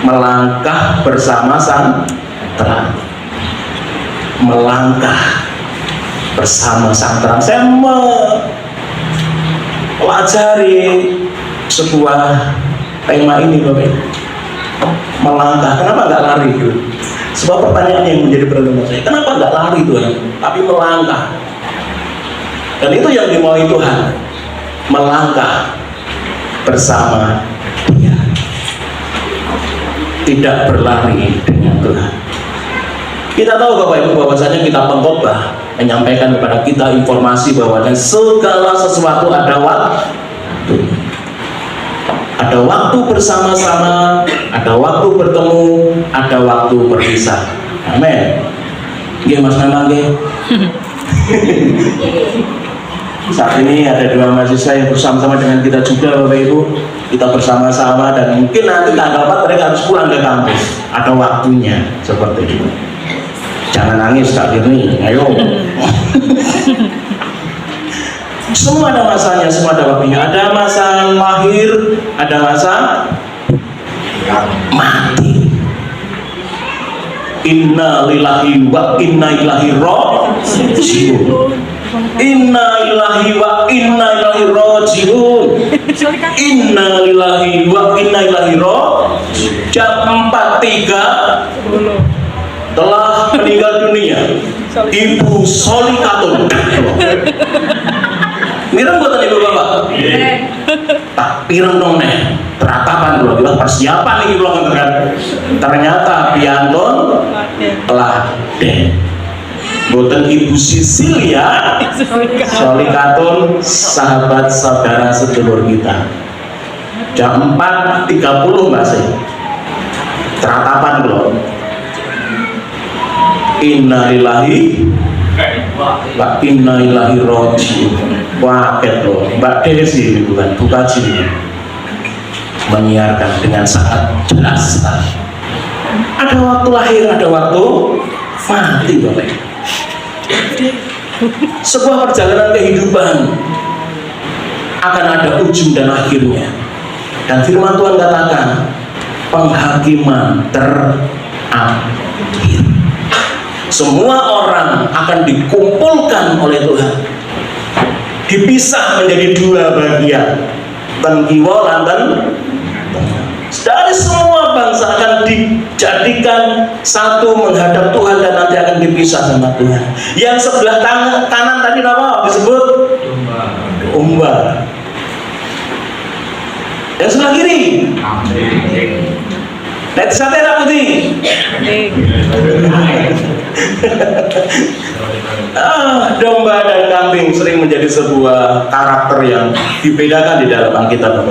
melangkah bersama sang terang. Melangkah bersama sang terang. Saya pelajari sebuah tema ini, Bapak. Melangkah, kenapa nggak lari gitu? Sebuah pertanyaan yang menjadi pertanyaan saya, kenapa nggak lari Tuhan, tapi melangkah? Dan itu yang dimauin Tuhan, melangkah bersama Dia, tidak berlari dengan Tuhan. Kita tahu Bapak Ibu bahwasanya kita pengkhotbah menyampaikan kepada kita informasi bahwa segala sesuatu ada waktu. Ada waktu bersama-sama, ada waktu bertemu, ada waktu berpisah. Amin. Nggih Mas Nana nggih. Saat ini ada dua mahasiswa yang bersama-sama dengan kita juga Bapak Ibu. Kita bersama-sama dan mungkin nanti tanggal 4 mereka harus pulang ke kampus. Ada waktunya seperti itu. Jangan nangis Kak Firni, ayo. Semua ada masanya, semua ada waktunya. Ada masa lahir, ada masa mati. Inna lillahi wa inna ilaihi raji'un. Inna lillahi wa inna ilaihi raji'un. Inna lillahi wa inna ilaihi raji'un. Jam 4.30 telah meninggal dunia Ibu Solikatun. Mireng buatan Ibu Bapak? Tak pireng dong nih, teratapan dulu, bilang persiapan nih bilang kan. Ternyata piantun telah deh. Buatan Ibu Sisilia Solikatun, sahabat saudara sedulur kita. Jam 4.30 Mbak Sih. Teratapan dulu. Inna lillahi wa inna ilaihi raji'un. Waket loh, Mbak Desi bukan Bukaji menyiarkan dengan sangat jelas. Ada waktu lahir, ada waktu mati Bapak. Sebuah perjalanan kehidupan akan ada ujung dan akhirnya. Dan firman Tuhan katakan penghakiman terakhir. Semua orang akan dikumpulkan oleh Tuhan, dipisah menjadi dua bagian, tengkiwa lantan. Dari semua bangsa akan dijadikan satu menghadap Tuhan dan nanti akan dipisah sama Tuhan. Yang sebelah kanan tadi apa disebut? Domba. Yang sebelah kiri? Net sate putih. Domba dan kambing sering menjadi sebuah karakter yang dibedakan di dalam Alkitab.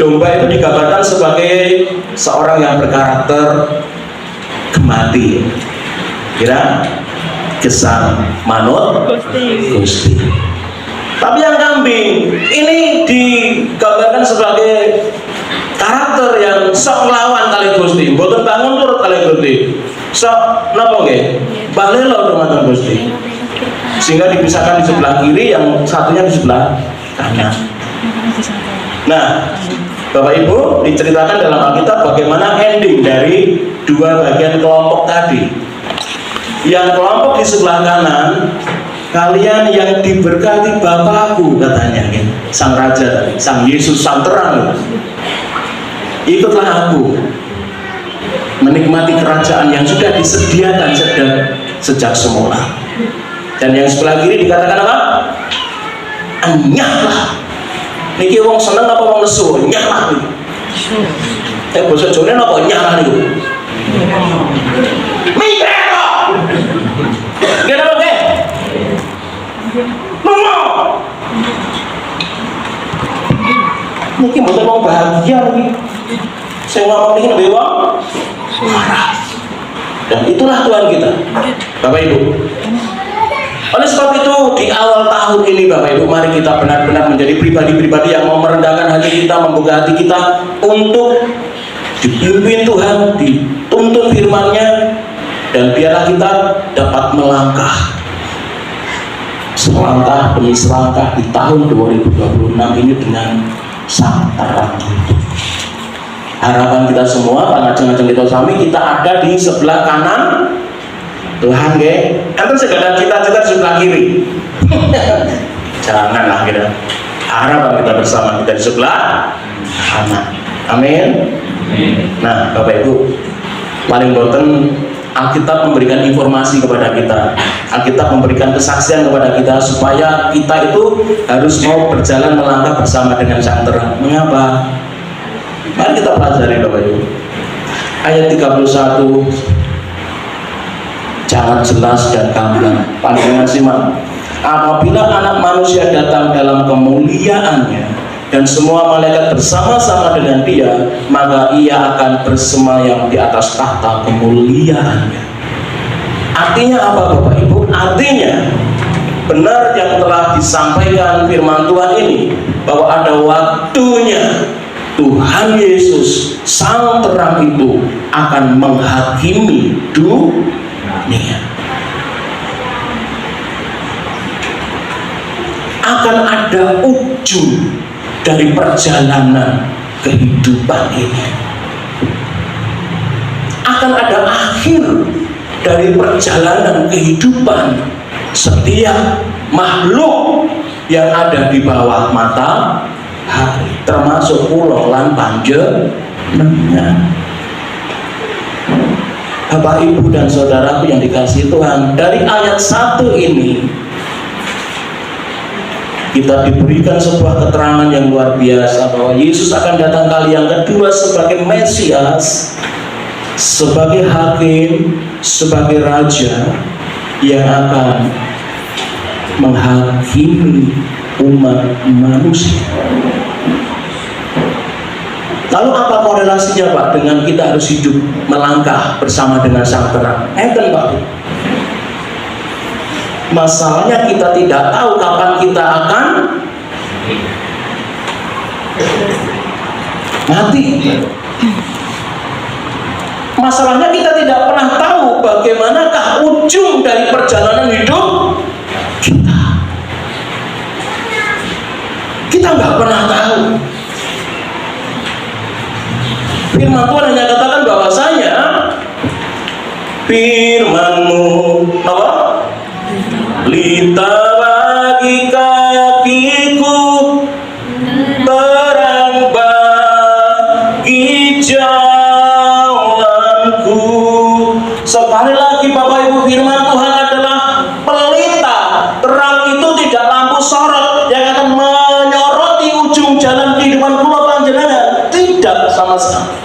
Domba itu digambarkan sebagai seorang yang berkarakter gemati, kira gesang manut gusti. Tapi yang kambing ini digambarkan sebagai karakter yang sok nglawan kali Gusti, mboten bangun turut kali Gusti. Sok napa nggih? Balelo dumateng Gusti. Sehingga dipisahkan di sebelah kiri, yang satunya di sebelah kanan. Nah, Bapak Ibu, diceritakan dalam Alkitab bagaimana ending dari dua bagian kelompok tadi. Yang kelompok di sebelah kanan, kalian yang diberkati Bapakku katanya, sang raja, sang Yesus, sang terang. Ikutlah aku menikmati kerajaan yang sudah disediakan sejak semula. Dan yang sebelah kiri dikatakan apa? Anyahlah. Niki wong seneng apa wong nesu? Nyahlah. Basa Jawane apa nyahlah niku? Mikir kok. Kira oke. Ngomong. Niki mboten wong bahagia niki. Saya ngomong ini lebih wong marah. Dan itulah Tuhan kita, Bapak Ibu. Oleh sebab itu di awal tahun ini Bapak Ibu, mari kita benar-benar menjadi pribadi-pribadi yang mau merendahkan hati kita, membuka hati kita untuk dipimpin Tuhan, dituntun firman-Nya, dan biarlah kita dapat melangkah selangkah demi selangkah di tahun 2026 ini dengan sang terang itu. Harapan kita semua, pangajeng-ajeng kita sami, kita ada di sebelah kanan Tuhan, nggih. Enten segala cita-cita di sebelah kiri. Janganlah kita. Harapan kita bersama kita di sebelah kanan. Amin. Nah, Bapak Ibu, paling boten Alkitab memberikan informasi kepada kita. Alkitab memberikan kesaksian kepada kita supaya kita itu harus mau berjalan melangkah bersama dengan Sang Terang. Mengapa? Mari kita pelajari, Bapak Ibu. Ayat 31 sangat jelas dan gamblang. Pandangan simak. Apabila Anak Manusia datang dalam kemuliaannya dan semua malaikat bersama-sama dengan Dia, maka Ia akan bersemayam di atas tahta kemuliaannya. Artinya apa, Bapak Ibu? Artinya benar yang telah disampaikan firman Tuhan ini, bahwa ada waktunya Tuhan Yesus Sang Terang itu akan menghakimi dunia. Akan ada ujung dari perjalanan kehidupan ini. Akan ada akhir dari perjalanan kehidupan setiap makhluk yang ada di bawah matahari, termasuk pulau lan panjenengan. Bapak, Ibu, dan saudaraku yang dikasihi Tuhan, dari ayat 1 ini kita diberikan sebuah keterangan yang luar biasa bahwa Yesus akan datang kali yang kedua sebagai Mesias, sebagai hakim, sebagai raja yang akan menghakimi umat manusia. Lalu apa korelasinya, Pak, dengan kita harus hidup melangkah bersama dengan Sang Terang? Enten, Pak. Masalahnya kita tidak tahu kapan kita akan mati. Masalahnya kita tidak pernah tahu bagaimanakah ujung dari perjalanan hidup kita. Kita nggak pernah tahu. Firman Tuhan hanya katakan bahwasanya firman-Mu apa? Lita bagi kakiku, terang bagi jalanku. Sekali lagi Bapak Ibu, firman Tuhan adalah pelita. Terang itu tidak lampu sorot yang akan menyoroti ujung jalan kehidupan kula panjenengan. Tidak sama sekali.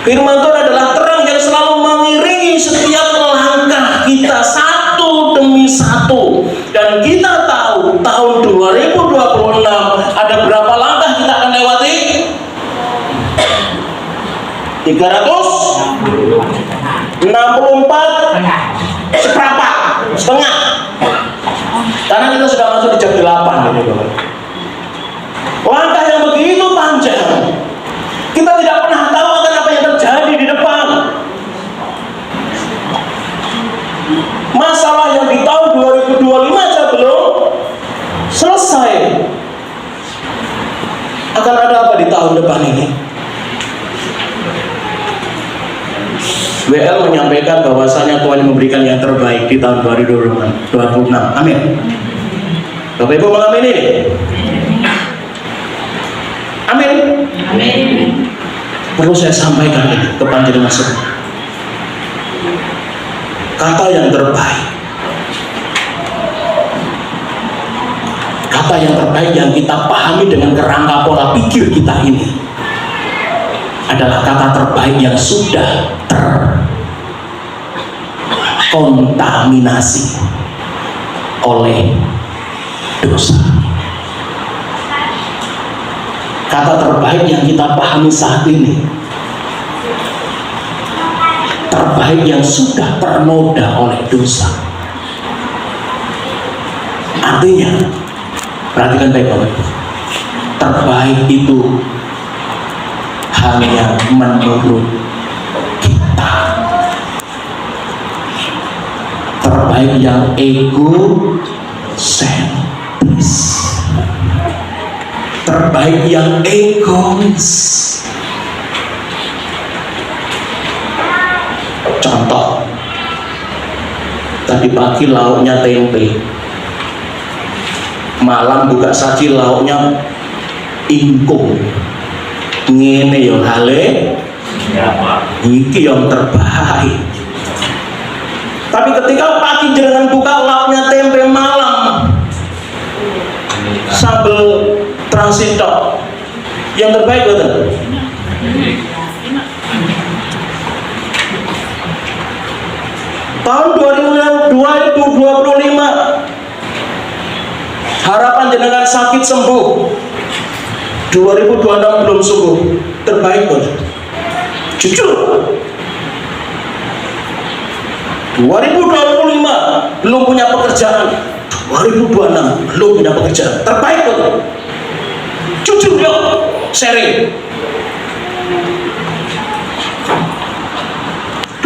Firman Tuhan adalah terang yang selalu mengiringi setiap langkah kita satu demi satu. Dan kita tahu tahun 2026 ada berapa langkah kita akan lewati? 364 seperempat setengah, karena kita sudah masuk di jam 8 gitu. Langkah yang begitu panjang, kita tidak pernah tahu akan apa yang terjadi di depan. Masalah yang di tahun 2025 aja belum selesai, akan ada apa di tahun depan ini? WL menyampaikan bahwasanya Tuhan memberikan yang terbaik di tahun 2026. Amin. Bapak Ibu mengamini ini? Amin. Amin. Perlu saya sampaikan ini ke panjenengan semua. Kata yang terbaik. Kata yang terbaik yang kita pahami dengan kerangka pola pikir kita ini adalah kata terbaik yang sudah terkontaminasi oleh dosa. Kata terbaik yang kita pahami saat ini, terbaik yang sudah ternoda oleh dosa. Artinya, perhatikan baik-baik, terbaik itu hanya menurut kita. Terbaik yang egosentris, terbaik yang egois, Tadi pagi lauknya tempe, malam buka saji lauknya ingkung. Ngene ya hale, iki yang terbaik. Tapi ketika pagi jenengan buka lauknya tempe, malam sambal transitok, yang terbaik betul. Tahun 2025 harapan jenengan sakit sembuh, 2026 belum sembuh, terbaik betul. Jujur, 2025 belum punya pekerjaan, 2026 belum punya pekerjaan, terbaik betul. Jujur yuk, sharing.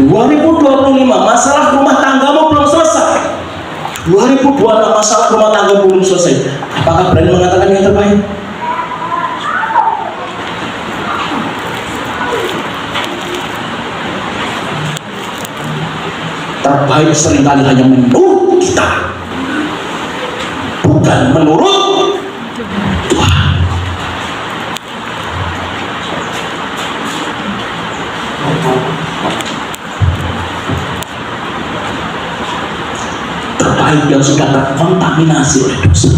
2025 masalah rumah tanggamu belum selesai, 2026 masalah rumah tangga belum selesai. Apakah berani mengatakan yang terbaik? Terbaik seringkali hanya menurut kita, bukan menurut Tuhan. Terbaik yang sudah terkontaminasi oleh dosa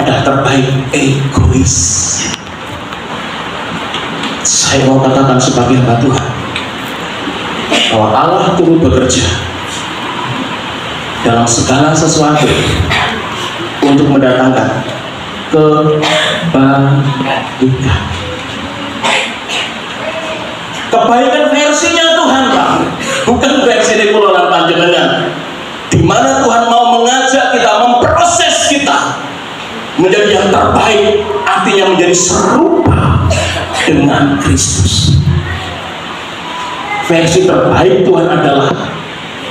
adalah terbaik egois. Saya mau katakan sebagai hamba Tuhan bahwa Allah turut bekerja dalam segala sesuatu untuk mendatangkan kebaikan. Kebaikan versinya Tuhan, Pak, bukan versi di pulau panjenengan, di mana Tuhan mau mengajak kita, memproses kita menjadi yang terbaik, artinya menjadi serupa dengan Kristus. Versi terbaik Tuhan adalah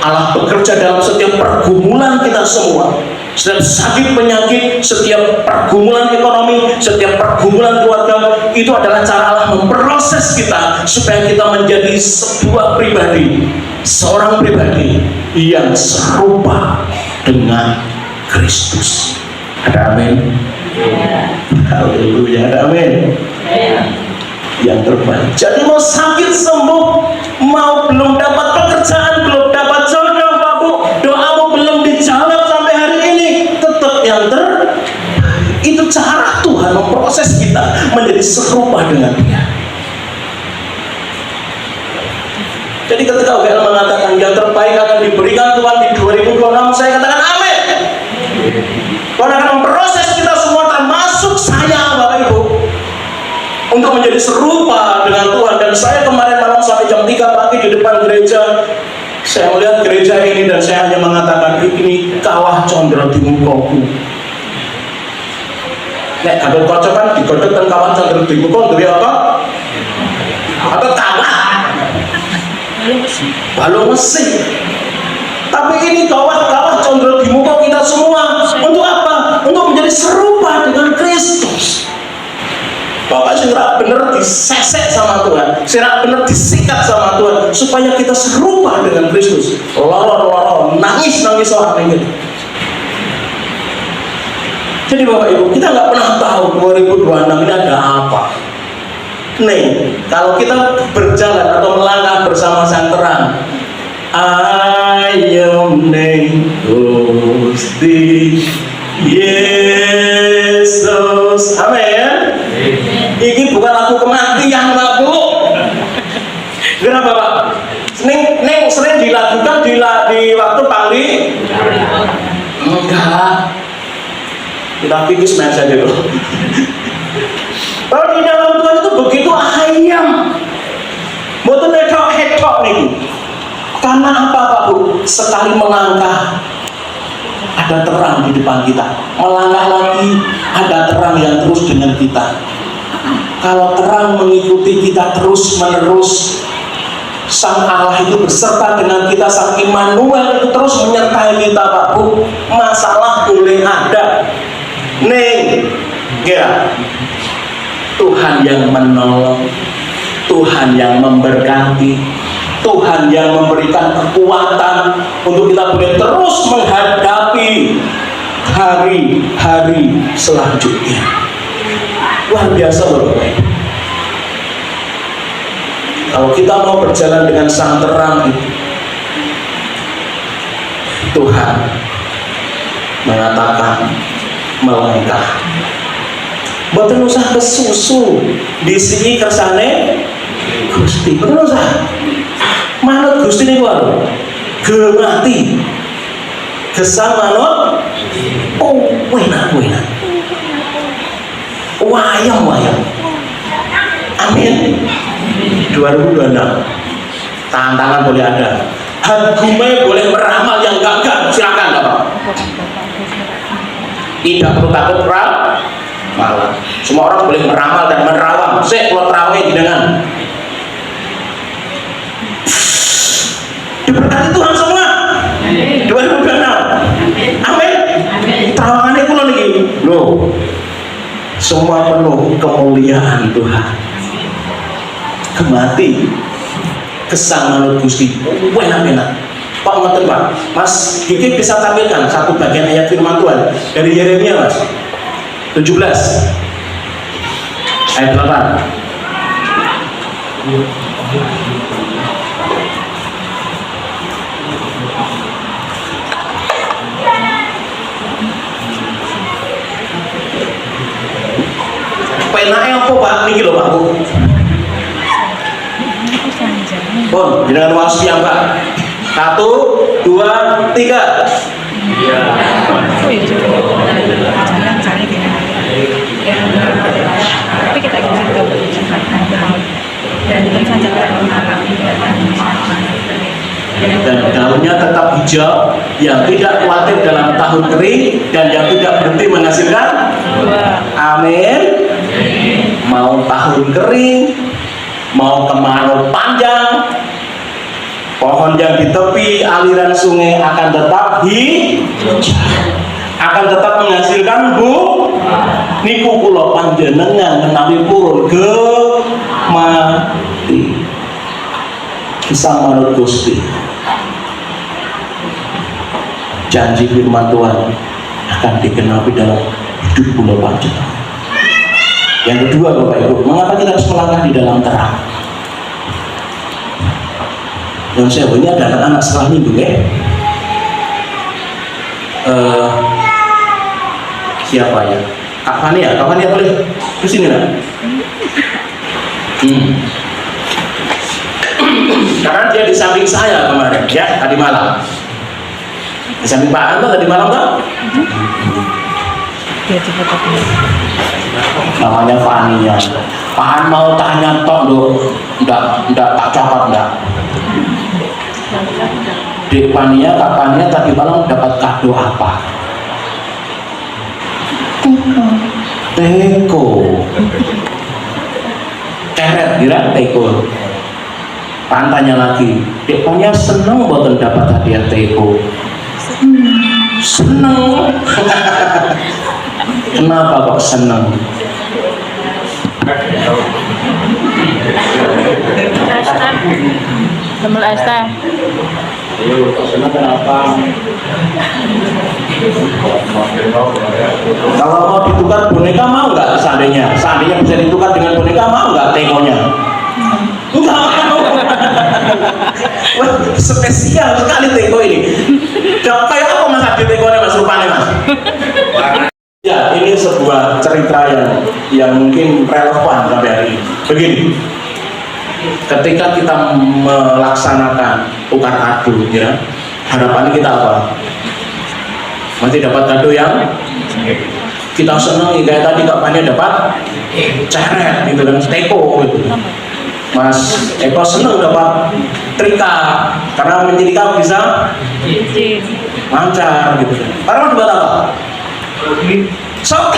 Allah bekerja dalam setiap pergumulan kita semua, setiap sakit penyakit, setiap pergumulan ekonomi, setiap pergumulan keluarga. Itu adalah cara Allah memproses kita supaya kita menjadi sebuah pribadi, seorang pribadi yang serupa dengan Kristus. Ada amin? Haleluya, ada amin? Yang terbaik. Jadi mau sakit sembuh, mau belum dapat pekerjaan, belum dapat jodoh, Pak Bu, doamu belum dijawab sampai hari ini, tetap yang terbaik. Itu cara Tuhan memproses kita menjadi serupa dengan Dia. Jadi ketika WL mengatakan yang terbaik akan diberikan Tuhan di 2026, saya katakan amin. Tuhan akan memproses kita semua, termasuk saya, Bapak Ibu, untuk menjadi serupa dengan Tuhan. Dan saya kemarin malam sampai jam 3 pagi di depan gereja, saya melihat gereja ini dan saya hanya mengatakan, ini kawah condro di mukaku. Nek kadang kocokan digodok dan kawah condro di mukaku, itu apa? Apa kawah? Balung mesin. Tapi ini kawah-kawah condro di muka kita semua. Untuk apa? Untuk menjadi serupa dengan Kristus. Bapak serak benar disesek sama Tuhan, serak benar disikat sama Tuhan, supaya kita serupa dengan Kristus. Loro-loro, nangis-nangis orang ini. Jadi Bapak Ibu, kita nggak pernah tahu 2026 ini ada apa. Nih, kalau kita berjalan atau melangkah bersama sang terang, ayo ning Gusti Yesus, amin. Ini bukan lagu kematian, Pak Bu. Kenapa Pak? Neng sering dilakukan di waktu pangli? Enggak. Kita pikir saja dulu. Kalau di dalam Tuhan itu begitu ayam, betul hedok nih. Karena apa Pak Bu? Sekali melangkah ada terang di depan kita, melangkah lagi ada terang yang terus dengan kita. Kalau terang mengikuti kita terus menerus, Sang Allah itu beserta dengan kita, Sang Immanuel itu terus menyertai kita Pak Bu. Masalah boleh ada, nih, ya. Tuhan yang menolong, Tuhan yang memberkati, Tuhan yang memberikan kekuatan untuk kita boleh terus menghadapi hari-hari selanjutnya. Luar biasa loh. Kalau kita mau berjalan dengan sang terang itu, Tuhan mengatakan melangkah. Mboten usah kesusu di sini kersane Gusti. Mboten usah. Manut Gusti niku lho. Gemati. Gesang manut. Oh, enak. Wayang. Amin. 2026. Tantangan boleh ada. Hagume boleh meramal yang enggak, silakan Bapak. Tidak perlu takut malah semua orang boleh meramal dan menerawang. Saya kalau terawih dengan diberkati Tuhan semua 2026. Amin. Terawangannya kulo niki loh, semua penuh kemuliaan Tuhan. Kemati kesang manut Gusti. Enak. Pak ngoten Pak, Mas Kiki bisa tampilkan satu bagian ayat firman Tuhan dari Yeremia Mas 17 ayat 8. Penake apa Pak niki lho Pak Bu? Pun jenengan waos Pak. 1, 2, 3. Iya. Tapi kita gitu dan daunnya tetap hijau, yang tidak khawatir dalam tahun kering dan yang tidak berhenti menghasilkan. Amin. Mau tahun kering, mau kemarau panjang, pohon yang di tepi aliran sungai akan tetap hijau, akan tetap menghasilkan niku kula panjenengan menawi purun gemati kisah manut Gusti. Janji firman Tuhan akan digenapi dalam hidup kula panjenengan. Yang kedua Bapak Ibu, mengapa kita harus melangkah di dalam terang? Yang saya ini ada anak-anak sekolah minggu ya. Siapa ya? Kak Fania boleh ke sini lah. Karena dia di samping saya kemarin ya, tadi malam. Di samping Pak Anto tadi malam kan? Dia cepat Namanya Fania. Pak An mau tanya tok loh, enggak tak cokot enggak. Dek Fania, Kak Fania tadi malam dapat kado apa? Teko. Keret kira teko. Pak tanya lagi, Dek Fania seneng boten dapat hadiah teko? Seneng. Kenapa kok seneng? Sambal es teh. Seneng kenapa? Kalau mau ditukar boneka mau nggak seandainya bisa ditukar dengan boneka mau nggak tekonya? Enggak mau. Wah, spesial sekali teko ini. Kayak apa Mas Adi tekonya Mas rupanya Mas? Ya, ini sebuah cerita yang mungkin relevan sampai hari ini. Begini, ketika kita melaksanakan tukar kado, ya, harapannya kita apa? Masih dapat kado yang kita senangi, kayak tadi Kak Fania dapat ceret gitu kan, teko gitu. Mas Eko senang dapat trika karena menjadi bisa lancar gitu. Karena dapat apa? Sok.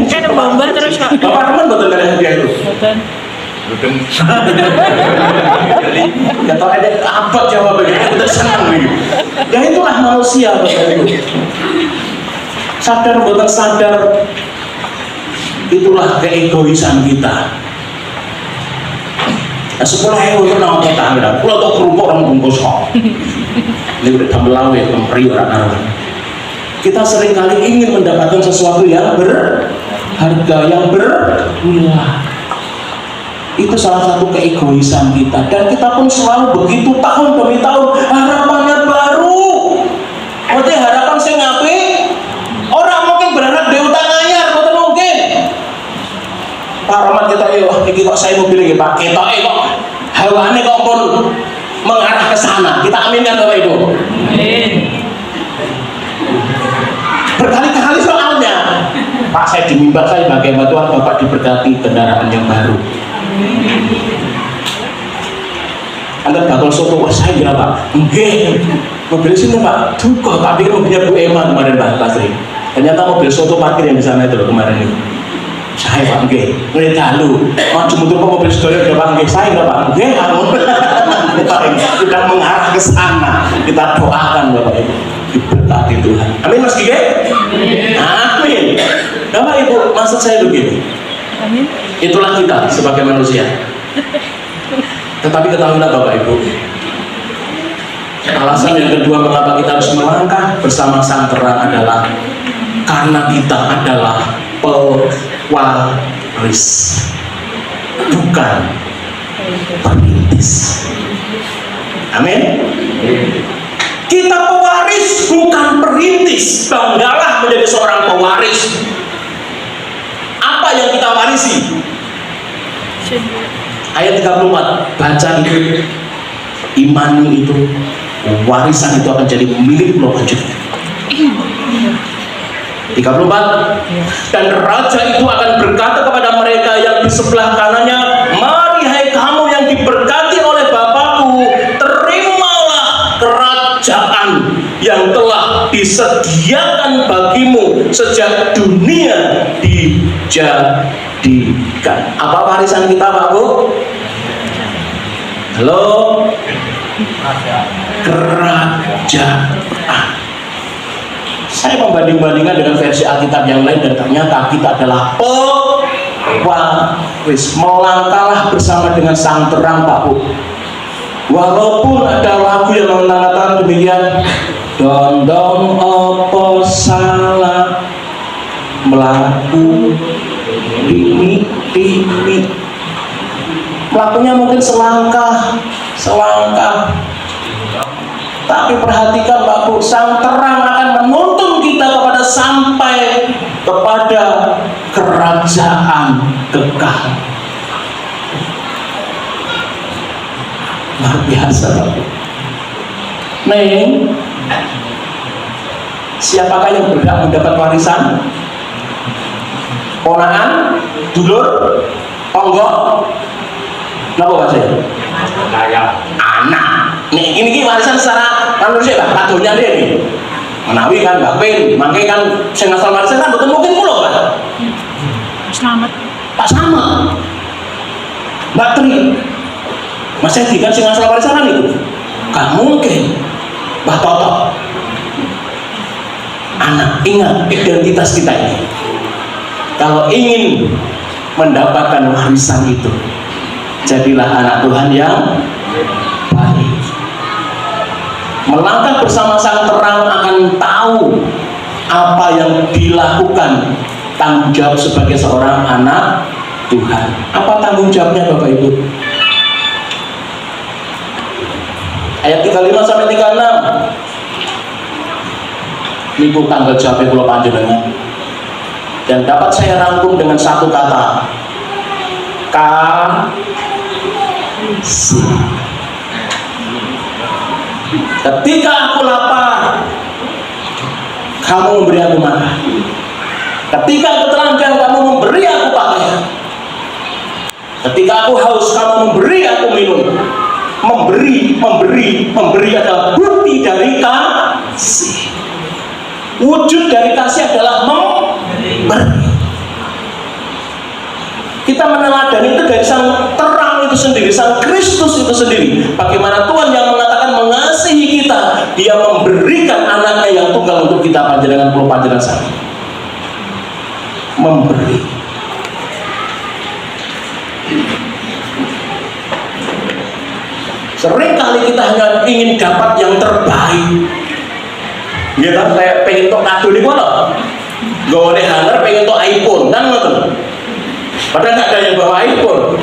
Kena bomba terus Pak. Bapak teman betul dari hadiah itu. Betul. Ya tahu ada apa jawabannya, kita senang gitu. Ya itulah manusia Bapak Ibu. Sadar bukan sadar, itulah keegoisan kita. Nah, 10.000 itu nang kota kira. Kulo tok kerupuk orang bungkus kok. Ini udah tambah lawe kemri orang karuan. Kita seringkali ingin mendapatkan sesuatu yang berharga, yang bernilai. Itu salah satu keegoisan kita, dan kita pun selalu begitu tahun demi tahun. Harapannya baru. Maksudnya harapan saya ngapain? Orang mungkin berharap dia utang anyar, betul mungkin. Pak Rahmat kita ini kok saya mobil lagi Pak, kita kok hawane kok pun mengarah ke sana. Kita aminkan Bapak Ibu. Amin. Berkali-kali soalnya, Pak saya di mimbar saya bagaimana Tuhan Bapak diberkati kendaraan yang baru. Anda bakal soto, wah saya kira Pak, enggak, mobil sini Pak, juga Pak pikir mobilnya Bu Emma kemarin Pak Tasri. Ternyata mobil soto parkir yang di sana itu loh kemarin itu. Saya Pak, enggak, ngeliat halu, maju muter ke mobil saudara udah Pak, enggak, saya kira Pak, enggak, kita mengarah ke sana, kita doakan Bapak Ibu, diberkati Tuhan. Amin Mas Gige? Amin. Bapak Ibu, maksud saya begini. Amin. Itulah kita sebagai manusia. Tetapi ketahuilah Bapak Ibu, alasan yang kedua mengapa kita harus melangkah bersama Sang Terang adalah karena kita adalah pewaris, bukan perintis. Amin. Kita pewaris bukan perintis. Banggalah menjadi seorang pewaris. Apa yang kita warisi? Ayat 34, baca itu, iman itu, warisan itu akan jadi milik lo lanjutnya. 34, dan raja itu akan berkata kepada mereka yang di sebelah kanannya, mari hai kamu yang diberkati oleh Bapakku, terimalah kerajaan yang telah disediakan bagimu sejak dunia dijadikan. Apa warisan kita Pak Bu? Halo? Kerajaan. Saya membanding-bandingkan dengan versi Alkitab yang lain dan ternyata kita adalah pewaris. Melangkahlah bersama dengan Sang Terang Pak Bu. Walaupun ada lagu yang mengatakan demikian, dondong opo salah melaku dini melakunya mungkin selangkah, tapi perhatikan Pak Bu, Sang Terang akan menuntun kita kepada sampai kepada kerajaan kekal. Luar biasa Pak Bu. Neng, siapakah yang berhak mendapat warisan? Ponakan, dulur, tonggo, kenapa Pak saya? Anak. Nih ini warisan secara manusia Pak, kadonya dia nih. Menawi kan Mbak Pin, makanya kan saya ngasal warisan kan betul mungkin pulau Pak. Selamat. Pak sama. Mbak Tri, Mas Edi kan saya ngasal warisan kan itu. Gak mungkin. Mbak Toto. Anak, ingat identitas kita ini. Kalau ingin mendapatkan warisan itu, jadilah anak Tuhan yang baik. Melangkah bersama Sang Terang akan tahu apa yang dilakukan, tanggung jawab sebagai seorang anak Tuhan. Apa tanggung jawabnya Bapak Ibu? Ayat 35 sampai 36. Niku tanggal jawabnya kula panjenengan. Dan dapat saya rangkum dengan satu kata, kasih. Ketika aku lapar, kamu memberi aku makan. Ketika aku telanjang, kamu memberi aku pakaian. Ketika aku haus, kamu memberi aku minum. Memberi adalah bukti dari kasih. Wujud dari kasih adalah memberi. Kita meneladani itu dari Sang Terang itu sendiri, Sang Kristus itu sendiri. Bagaimana Tuhan yang mengatakan mengasihi kita, Dia memberikan anaknya yang tunggal untuk kita, panjenengan pulau panjenengan sami. Memberi. Sering kali kita hanya ingin dapat yang terbaik. Ya kan, kayak pengen tok kado di mana? Gawane hanger pengen tok iPhone, kan ngoten. Padahal nggak ada yang bawa iPhone.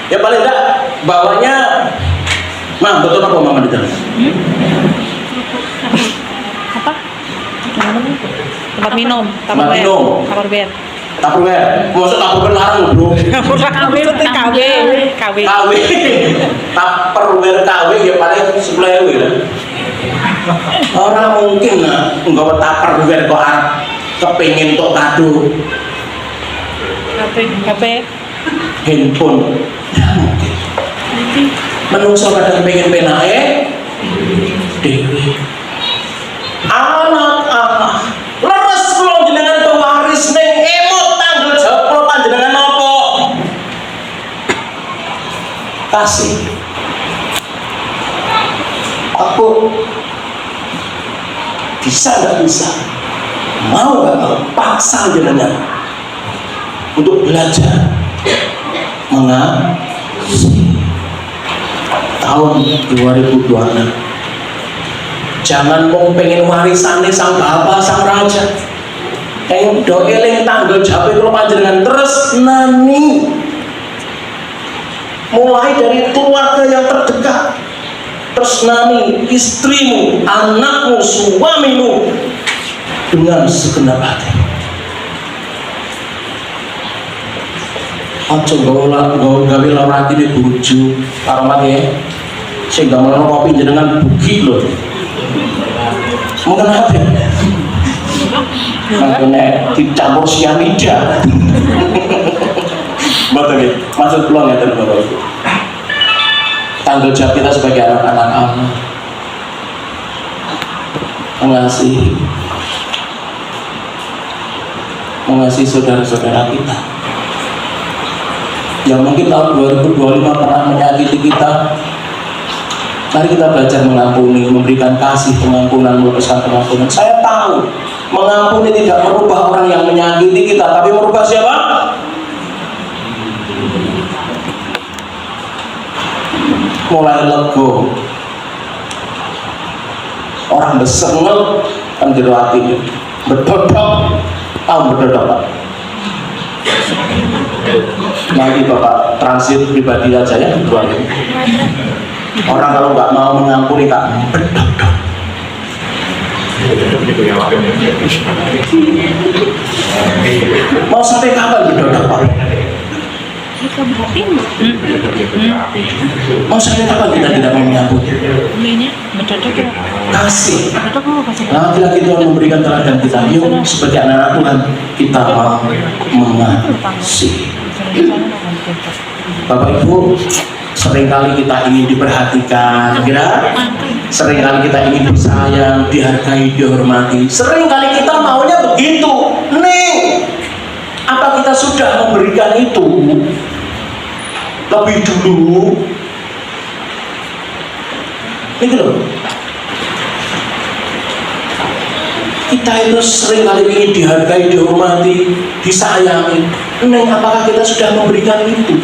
Ya paling enggak bawanya betul apa mama di dalam? Apa? Tempat minum, Tempat minum. kamar bed. Tupperware, maksud Tupperware larang bro. KW. Tupperware KW ya paling 10.000 ya. Orang mungkin nggak Tupperware kok kepingin tok kado HP. handphone. Menungso kadang pengen penake dewe. Anak-anak leres kula jenengan pewaris ning emot tanggal jawab kula panjenengan napa? Kasih. Aku bisa nggak bisa? Mau nggak mau paksa jenengan untuk belajar mengasihi. Tahun 2026 jangan mau pengen warisane sang bapak sang raja yang do eling tanggal jawab kalau panjenengan terus nani mulai dari keluarga yang terdekat terus nani istrimu, anakmu, suamimu dengan segenap hati. Ojo gawe lorati di bojo karo mati sehingga menolong kopi jenengan bugi loh. Mungkin apa? Makanya dicampur sianida. Betul ya? Maksud pulang ya teman-teman. Tanggung jawab kita sebagai anak-anak Allah mengasihi saudara-saudara kita yang mungkin tahun 2025 pernah menyakiti kita. Mari kita belajar mengampuni, memberikan kasih, pengampunan, melepaskan pengampunan. Saya tahu mengampuni tidak merubah orang yang menyakiti kita, tapi merubah siapa? Mulai lego. Orang besengel kan jero atine. Bedodok, bedodok Pak. Nanti Bapak transit pribadi aja ya buat ini. Orang kalau nggak mau mengampuni Kak, bedodok. Mau sampai kapan bedodok Pak? Mau sampai kapan kita tidak mau mengampuni? Kasih. Laki-laki Tuhan memberikan teladan kita. Yuk sebagai anak-anak Tuhan kita mau mengasihi. Bapak Ibu, seringkali kita ingin diperhatikan, seringkali kita ingin disayang, dihargai, dihormati. Seringkali kita maunya begitu. Nih, apa kita sudah memberikan itu lebih dulu? Ini loh. Kita itu seringkali ingin dihargai, dihormati, disayangi. Neng, apakah kita sudah memberikan itu?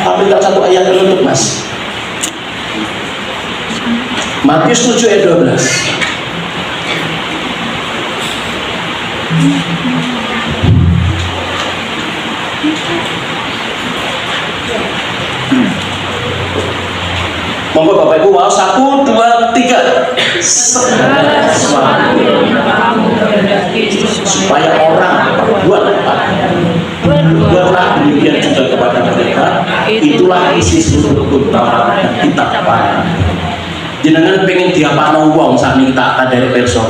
Ambilkan satu ayat penutup Mas. Matius 7 ayat 12. Monggo Bapak Ibu mau 1, 2, 3. Segala sesuatu yang kamu kehendaki supaya orang berbuatlah demikian juga kepada mereka. Itulah isi seluruh Taurat dan kitab Para. Jenengan pengen diapakno wong sami kita dari perso.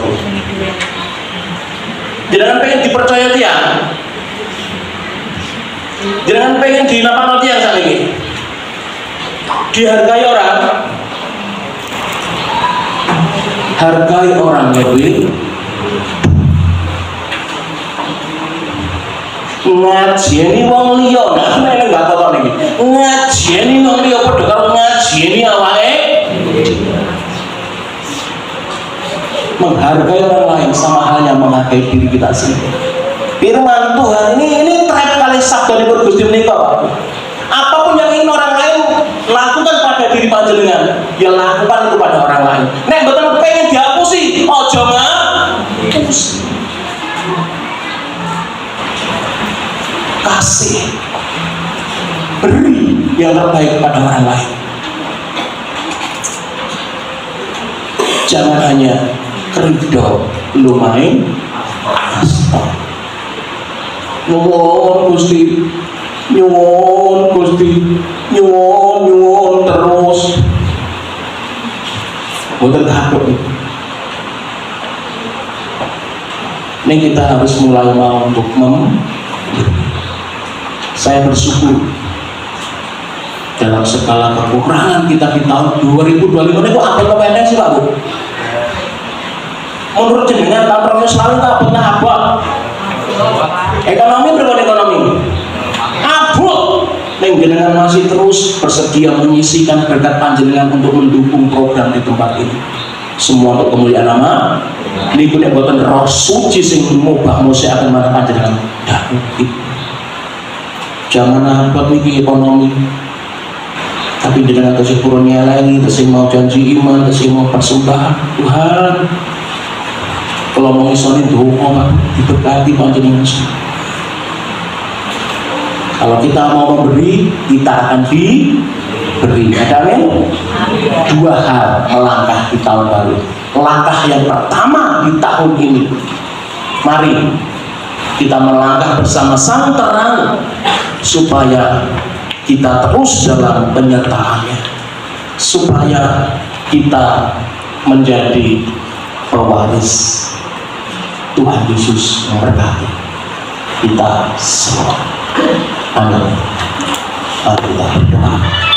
Jenengan pengen dipercaya tiang. Jenengan pengen dinapakno tiang sami iki. Dihargai orang, hargai orang lebih. Ngajeni wong liya, nah nek enggak apa-apa niki. Ngajeni wong liya padha karo ngajeni awake. Menghargai orang lain sama halnya menghargai diri kita sendiri. Firman Tuhan ini trap kalih sabdanipun Gusti menika, Pak. Apapun yang ingin orang lain lakukan pada diri panjenengan, ya lakukan itu pada orang lain. Nek mboten pengen dihapusi, aja ngapusi. Kasih, beri yang terbaik pada orang lain. Jangan hanya kerido lumayan asta. Nyuwun Gusti, nyuwun Gusti, nyuwun terus. Boten takut. Ini kita harus mulai mau untuk saya bersyukur dalam segala kekurangan kita di tahun 2025 ini kok apa pendek sih Pak Bu? Menurut jenengan tahun selalu tak pernah apa? Ekonomi berapa ekonomi? Abot. Neng jenengan masih terus bersedia menyisikan berkat panjenengan untuk mendukung program di tempat ini. Semua untuk kemuliaan nama. Ini pun yang buatan roh suci sing mubah musik akan mana panjenengan. Jangan abot niki ekonomi. Tapi dengan kasih kurnia lagi, kasih mau janji iman, kasih mau persembahan Tuhan. Kalau mau isonin doa, diberkati panjenengan. Kalau kita mau memberi, kita akan diberi. Ada amin? Dua hal melangkah di tahun baru. Langkah yang pertama di tahun ini, mari kita melangkah bersama Sang Terang supaya kita terus dalam penyertaannya, supaya kita menjadi pewaris Tuhan Yesus memberkati kita semua. Amin. Mari kita berdoa.